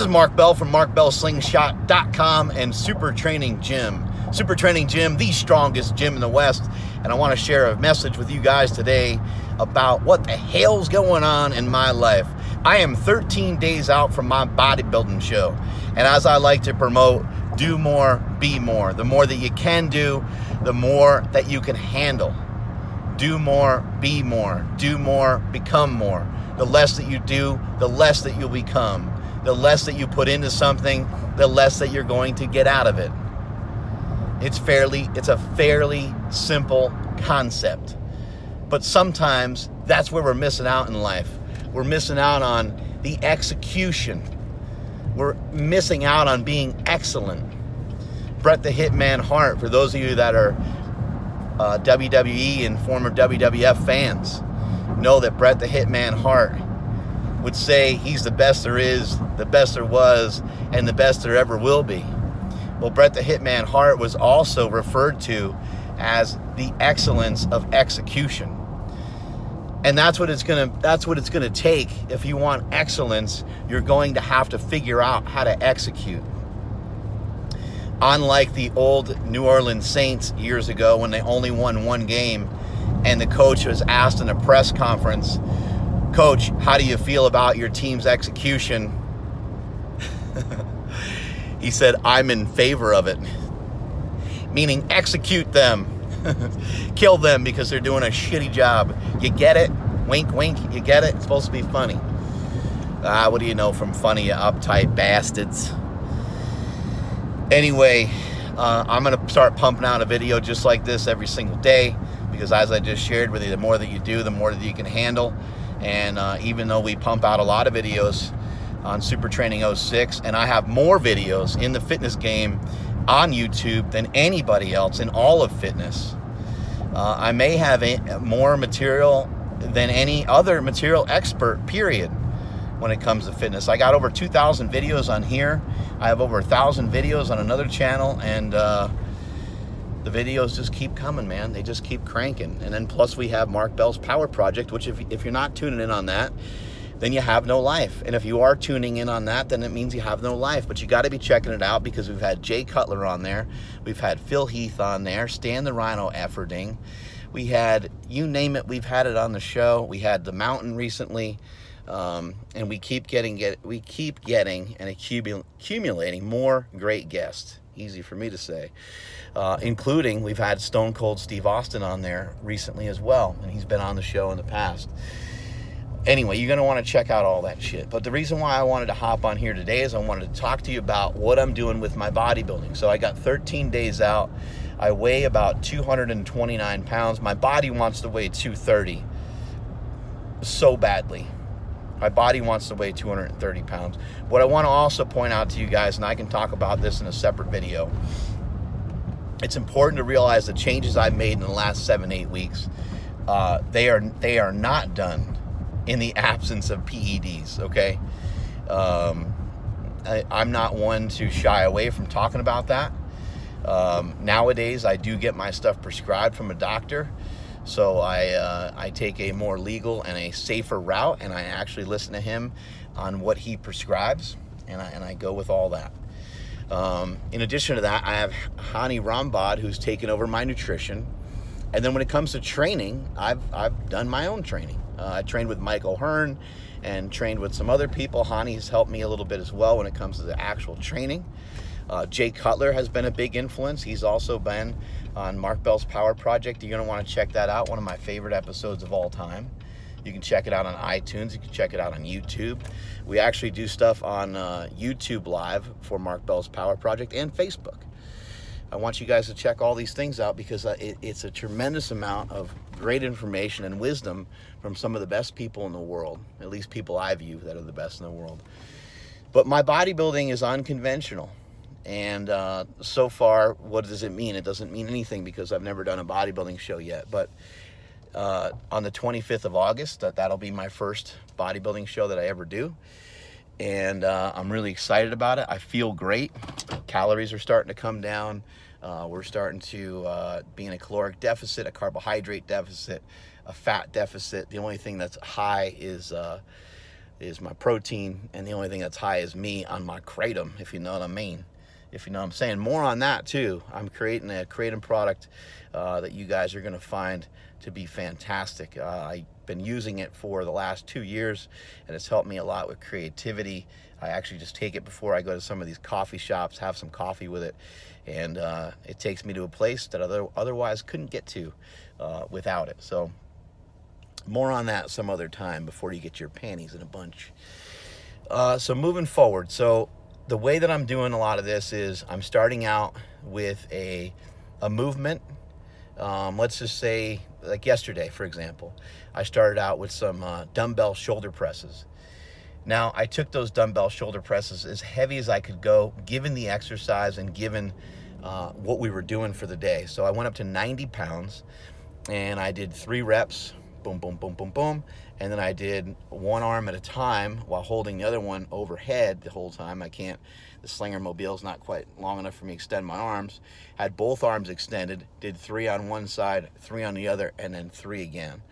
is Mark Bell from MarkBellSlingshot.com and SuperTraining Gym. SuperTraining Gym, the strongest gym in the West. And I want to share a message with you guys today about what the hell's going on in my life. I am 13 days out from my bodybuilding show. And as I like to promote, do more, be more. The more that you can do, the more that you can handle. Do more, be more. Do more, become more. The less that you do, the less that you'll become. The less that you put into something, the less that you're going to get out of it. It's a fairly simple concept. But sometimes that's where we're missing out in life. We're missing out on the execution. We're missing out on being excellent. Bret the Hitman Hart, for those of you that are WWE and former WWF fans, know that Bret the Hitman Hart would say he's the best there is, the best there was, and the best there ever will be. Well, Bret the Hitman Hart was also referred to as the excellence of execution. And that's what it's gonna take. If you want excellence, you're going to have to figure out how to execute. Unlike the old New Orleans Saints years ago when they only won one game and the coach was asked in a press conference, "Coach, how do you feel about your team's execution?" He said, "I'm in favor of it." Meaning execute them. Kill them because they're doing a shitty job. You get it? Wink, wink. You get it? It's supposed to be funny. What do you know from funny, you uptight bastards? Anyway, I'm going to start pumping out a video just like this every single day because, as I just shared with you, the more that you do, the more that you can handle. And even though we pump out a lot of videos on SuperTraining 06, and I have more videos in the fitness game on YouTube than anybody else in all of fitness. I may have more material than any other material expert, period, when it comes to fitness. I got over 2,000 videos on here. I have over 1,000 videos on another channel, and the videos just keep coming, man. They just keep cranking. And then plus we have Mark Bell's Power Project, which if you're not tuning in on that, then you have no life. And if you are tuning in on that, then it means you have no life. But you got to be checking it out because we've had Jay Cutler on there. We've had Phil Heath on there, Stan the Rhino Efferding. We had, you name it, we've had it on the show. We had The Mountain recently. And we keep getting and accumulating more great guests. Easy for me to say. Including, we've had Stone Cold Steve Austin on there recently as well. And he's been on the show in the past. Anyway, you're going to want to check out all that shit. But the reason why I wanted to hop on here today is I wanted to talk to you about what I'm doing with my bodybuilding. So I got 13 days out. I weigh about 229 pounds. My body wants to weigh 230 so badly. My body wants to weigh 230 pounds. What I want to also point out to you guys, and I can talk about this in a separate video, it's important to realize the changes I've made in the last 7-8 weeks, they are not done in the absence of PEDs, okay? I'm not one to shy away from talking about that. Nowadays, I do get my stuff prescribed from a doctor, so I take a more legal and a safer route, and I actually listen to him on what he prescribes, and I go with all that. In addition to that, I have Hani Rambad, who's taken over my nutrition. And then when it comes to training, I've done my own training. I trained with Mike O'Hearn and trained with some other people. Hani has helped me a little bit as well when it comes to the actual training. Jay Cutler has been a big influence. He's also been on Mark Bell's Power Project. You're going to want to check that out. One of my favorite episodes of all time. You can check it out on iTunes. You can check it out on YouTube. We actually do stuff on YouTube Live for Mark Bell's Power Project and Facebook. I want you guys to check all these things out because it's a tremendous amount of great information and wisdom from some of the best people in the world, at least people I view that are the best in the world. But my bodybuilding is unconventional. And so far, what does it mean? It doesn't mean anything because I've never done a bodybuilding show yet. But on the 25th of August, that'll be my first bodybuilding show that I ever do. And I'm really excited about it. I feel great. Calories are starting to come down. We're starting to be in a caloric deficit, a carbohydrate deficit, a fat deficit. The only thing that's high is is my protein, and the only thing that's high is me on my kratom, if you know what I mean. If you know what I'm saying. More on that too. I'm creating a kratom product that you guys are going to find to be fantastic. I've been using it for the last 2 years, and it's helped me a lot with creativity. I actually just take it before I go to some of these coffee shops, have some coffee with it, and it takes me to a place that otherwise couldn't get to without it. So more on that some other time before you get your panties in a bunch. So moving forward, so the way that I'm doing a lot of this is I'm starting out with a movement. Let's just say, like yesterday, for example, I started out with some dumbbell shoulder presses. Now, I took those dumbbell shoulder presses as heavy as I could go, given the exercise and given what we were doing for the day. So I went up to 90 pounds, and I did 3 reps, boom, boom, boom, boom, boom. And then I did one arm at a time while holding the other one overhead the whole time. The Slinger Mobile's not quite long enough for me to extend my arms. Had both arms extended, did 3 on one side, 3 on the other, and then 3 again.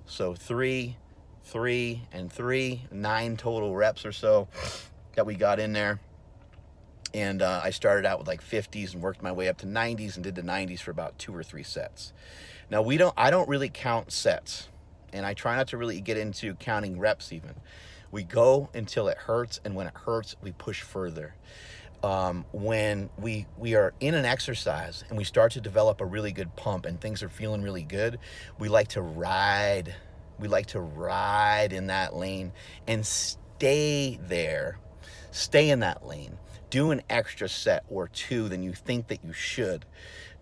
So 3, 3, and 3, 9 total reps or so that we got in there. And I started out with like 50s and worked my way up to 90s and did the 90s for about 2 or 3 sets. Now I don't really count sets, and I try not to really get into counting reps even. We go until it hurts, and when it hurts, we push further. When we are in an exercise and we start to develop a really good pump and things are feeling really good, we like to ride. We like to ride in that lane and stay there. Stay in that lane. Do an extra set or 2 than you think that you should.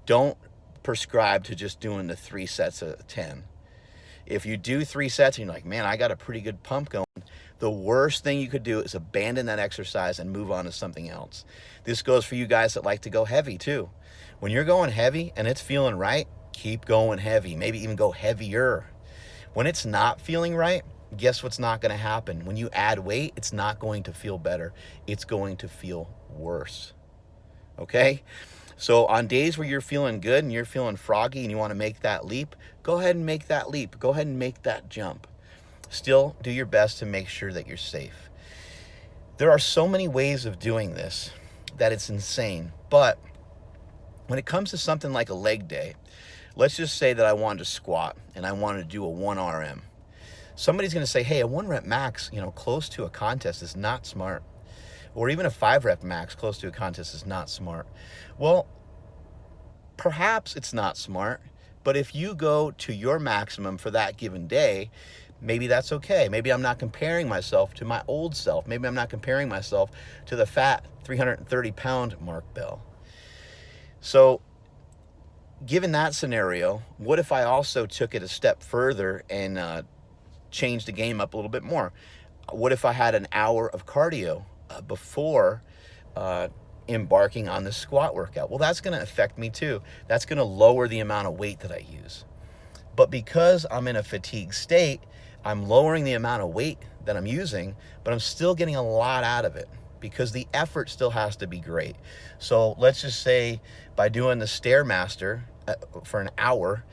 Don't prescribe to just doing the 3 sets of 10. If you do 3 sets and you're like, man, I got a pretty good pump going, the worst thing you could do is abandon that exercise and move on to something else. This goes for you guys that like to go heavy too. When you're going heavy and it's feeling right, keep going heavy. Maybe even go heavier. When it's not feeling right, guess what's not going to happen? When you add weight, it's not going to feel better. It's going to feel worse. Okay? So on days where you're feeling good and you're feeling froggy and you want to make that leap, go ahead and make that leap. Go ahead and make that jump. Still do your best to make sure that you're safe. There are so many ways of doing this that it's insane. But when it comes to something like a leg day, let's just say that I wanted to squat and I wanted to do a 1 RM. Somebody's going to say, hey, a 1 rep max, close to a contest is not smart. Or even a 5 rep max close to a contest is not smart. Well, perhaps it's not smart, but if you go to your maximum for that given day, maybe that's okay. Maybe I'm not comparing myself to my old self. Maybe I'm not comparing myself to the fat 330-pound Mark Bell. So given that scenario, what if I also took it a step further and changed the game up a little bit more? What if I had an hour of cardio before embarking on the squat workout? Well, that's going to affect me too. That's going to lower the amount of weight that I use. But because I'm in a fatigue state, I'm lowering the amount of weight that I'm using, but I'm still getting a lot out of it because the effort still has to be great. So let's just say by doing the Stairmaster for an hour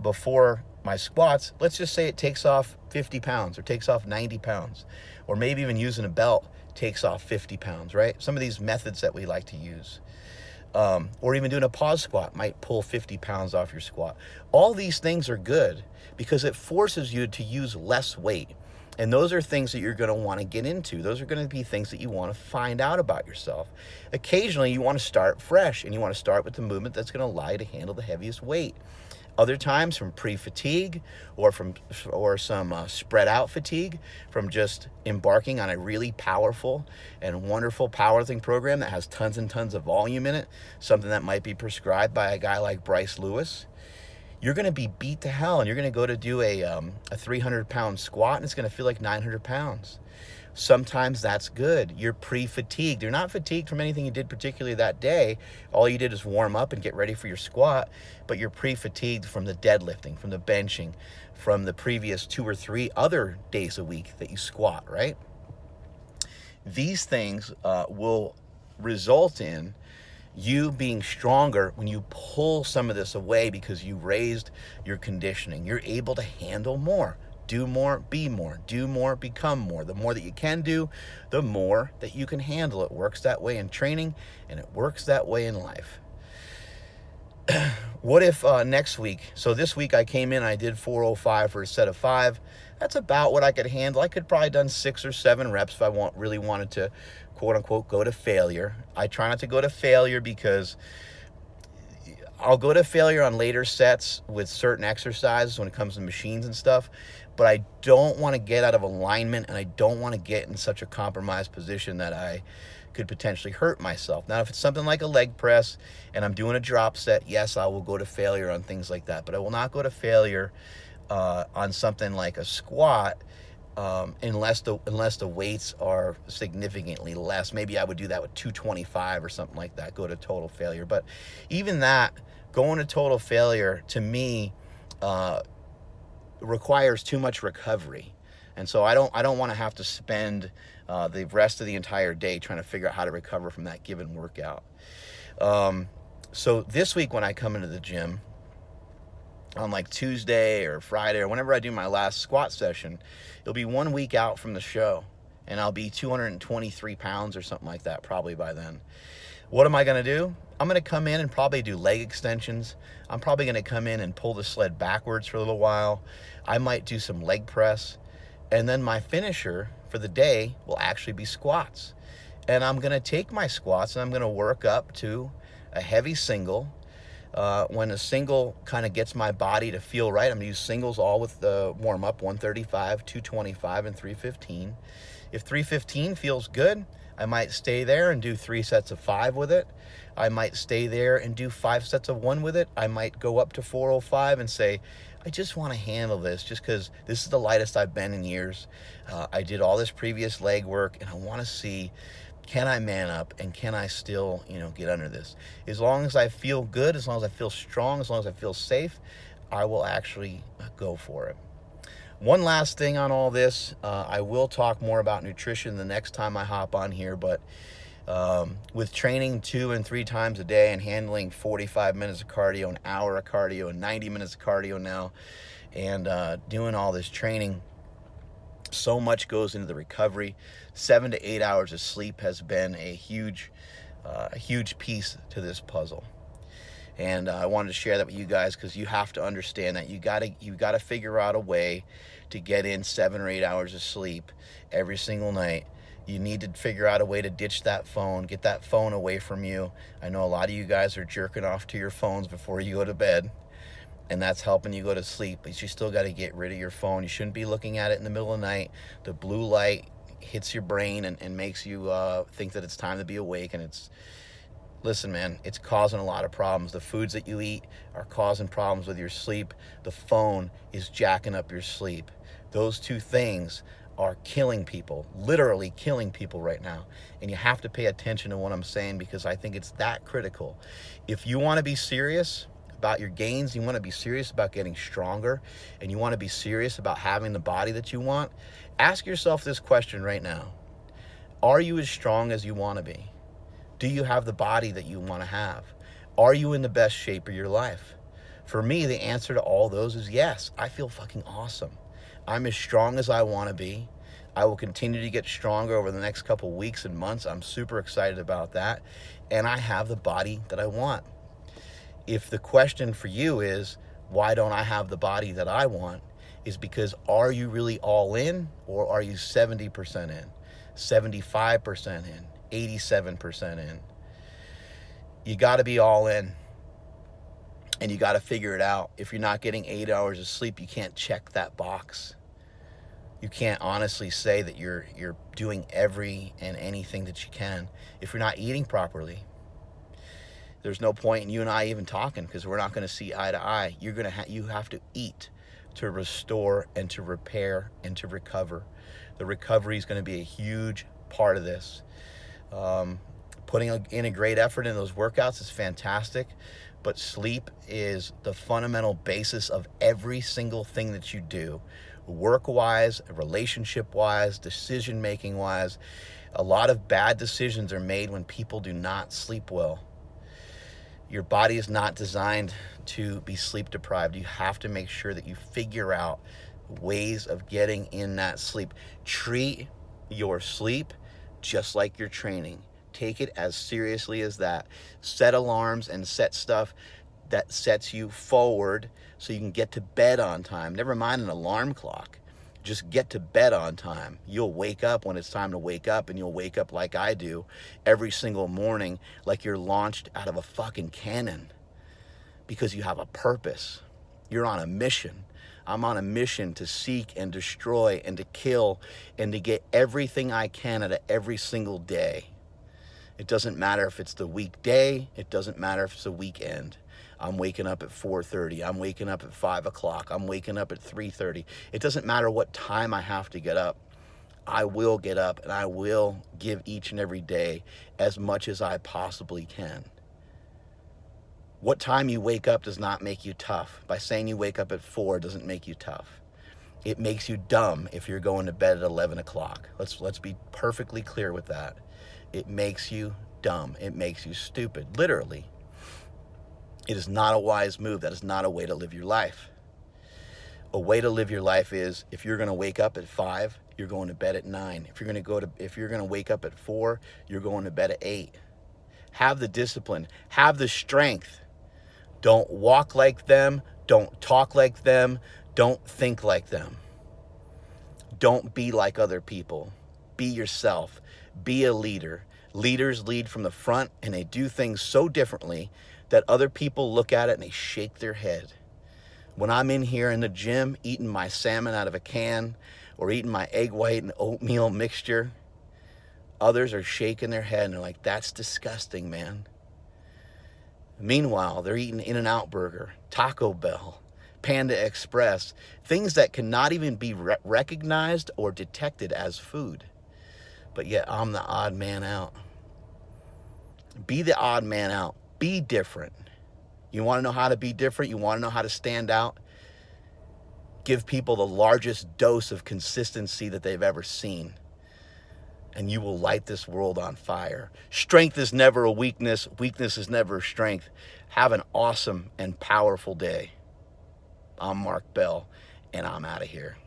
before my squats, let's just say it takes off 50 pounds or takes off 90 pounds, or maybe even using a belt takes off 50 pounds, right? Some of these methods that we like to use. Or even doing a pause squat might pull 50 pounds off your squat. All these things are good because it forces you to use less weight. And those are things that you're going to want to get into. Those are going to be things that you want to find out about yourself. Occasionally, you want to start fresh, and you want to start with the movement that's going to allow you to handle the heaviest weight. Other times from pre-fatigue or some spread out fatigue from just embarking on a really powerful and wonderful powerlifting program that has tons and tons of volume in it, something that might be prescribed by a guy like Bryce Lewis. You're going to be beat to hell, and you're going to go to do a 300-pound squat, and it's going to feel like 900 pounds. Sometimes that's good. You're pre-fatigued. You're not fatigued from anything you did particularly that day. All you did is warm up and get ready for your squat, but you're pre-fatigued from the deadlifting, from the benching, from the previous 2 or 3 other days a week that you squat, right? These things will result in you being stronger when you pull some of this away because you raised your conditioning. You're able to handle more. Do more, be more. Do more, become more. The more that you can do, the more that you can handle. It works that way in training, and it works that way in life. What if next week, so this week I came in, I did 405 for a set of 5. That's about what I could handle. I could probably done 6 or 7 reps if I really wanted to, quote unquote, go to failure. I try not to go to failure because I'll go to failure on later sets with certain exercises when it comes to machines and stuff, but I don't want to get out of alignment, and I don't want to get in such a compromised position that I could potentially hurt myself. Now, if it's something like a leg press and I'm doing a drop set, yes, I will go to failure on things like that, but I will not go to failure on something like a squat unless the weights are significantly less. Maybe I would do that with 225 or something like that, go to total failure. But even that, going to total failure, to me, requires too much recovery. And so I don't want to have to spend the rest of the entire day trying to figure out how to recover from that given workout. So this week when I come into the gym, on like Tuesday or Friday or whenever I do my last squat session, it'll be 1 week out from the show, and I'll be 223 pounds or something like that probably by then. What am I going to do? I'm going to come in and probably do leg extensions. I'm probably going to come in and pull the sled backwards for a little while. I might do some leg press. And then my finisher for the day will actually be squats. And I'm going to take my squats and I'm going to work up to a heavy single. When a single kind of gets my body to feel right, I'm going to use singles all with the warm-up, 135, 225, and 315. If 315 feels good, I might stay there and do 3 sets of 5 with it. I might stay there and do 5 sets of 1 with it. I might go up to 405 and say, I just want to handle this just because this is the lightest I've been in years. I did all this previous leg work, and I want to see, can I man up and can I still, get under this? As long as I feel good, as long as I feel strong, as long as I feel safe, I will actually go for it. One last thing on all this, I will talk more about nutrition the next time I hop on here, but with training 2 and 3 times a day and handling 45 minutes of cardio, an hour of cardio, and 90 minutes of cardio now, and doing all this training, so much goes into the recovery. 7 to 8 hours of sleep has been a huge piece to this puzzle. And I wanted to share that with you guys because you have to understand that you gotta figure out a way to get in 7 or 8 hours of sleep every single night. You need to figure out a way to ditch that phone, get that phone away from you. I know a lot of you guys are jerking off to your phones before you go to bed, and that's helping you go to sleep, but you still got to get rid of your phone. You shouldn't be looking at it in the middle of the night. The blue light hits your brain and makes you think that it's time to be awake, and listen, man, it's causing a lot of problems. The foods that you eat are causing problems with your sleep. The phone is jacking up your sleep. Those 2 things are killing people, literally killing people right now. And you have to pay attention to what I'm saying because I think it's that critical. If you want to be serious about your gains, you want to be serious about getting stronger, and you want to be serious about having the body that you want, ask yourself this question right now. Are you as strong as you want to be? Do you have the body that you want to have? Are you in the best shape of your life? For me, the answer to all those is yes. I feel fucking awesome. I'm as strong as I want to be. I will continue to get stronger over the next couple weeks and months. I'm super excited about that. And I have the body that I want. If the question for you is, why don't I have the body that I want, is because are you really all in, or are you 70% in, 75% in, 87% in? You got to be all in, and you got to figure it out. If you're not getting 8 hours of sleep, you can't check that box. You can't honestly say that you're doing every and anything that you can. If you're not eating properly, there's no point in you and I even talking because we're not going to see eye to eye. You have to eat to restore and to repair and to recover. The recovery is going to be a huge part of this. Putting in a great effort in those workouts is fantastic, but sleep is the fundamental basis of every single thing that you do. Work-wise, relationship-wise, decision-making-wise. A lot of bad decisions are made when people do not sleep well. Your body is not designed to be sleep deprived. You have to make sure that you figure out ways of getting in that sleep. Treat your sleep just like your training. Take it as seriously as that. Set alarms and set stuff that sets you forward so you can get to bed on time. Never mind an alarm clock. Just get to bed on time. You'll wake up when it's time to wake up, and you'll wake up like I do every single morning, like you're launched out of a fucking cannon, because you have a purpose. You're on a mission. I'm on a mission to seek and destroy and to kill and to get everything I can out of every single day. It doesn't matter if it's the weekday. It doesn't matter if it's a weekend. I'm waking up at 4:30. I'm waking up at 5 o'clock. I'm waking up at 3:30. It doesn't matter what time I have to get up. I will get up, and I will give each and every day as much as I possibly can. What time you wake up does not make you tough. By saying you wake up at 4 doesn't make you tough. It makes you dumb if you're going to bed at 11 o'clock. Let's be perfectly clear with that. It makes you dumb. It makes you stupid, literally. It is not a wise move. That is not a way to live your life. A way to live your life is, if you're going to wake up at 5, you're going to bed at 9. If you're going to wake up at 4, you're going to bed at 8. Have the discipline. Have the strength. Don't walk like them. Don't talk like them. Don't think like them. Don't be like other people. Be yourself. Be a leader. Leaders lead from the front, and they do things so differently that other people look at it and they shake their head. When I'm in here in the gym eating my salmon out of a can or eating my egg white and oatmeal mixture, others are shaking their head and they're like, that's disgusting, man. Meanwhile, they're eating In-N-Out Burger, Taco Bell, Panda Express, things that cannot even be recognized or detected as food. But yet I'm the odd man out. Be the odd man out. Be different. You want to know how to be different? You want to know how to stand out? Give people the largest dose of consistency that they've ever seen, and you will light this world on fire. Strength is never a weakness. Weakness is never a strength. Have an awesome and powerful day. I'm Mark Bell, and I'm out of here.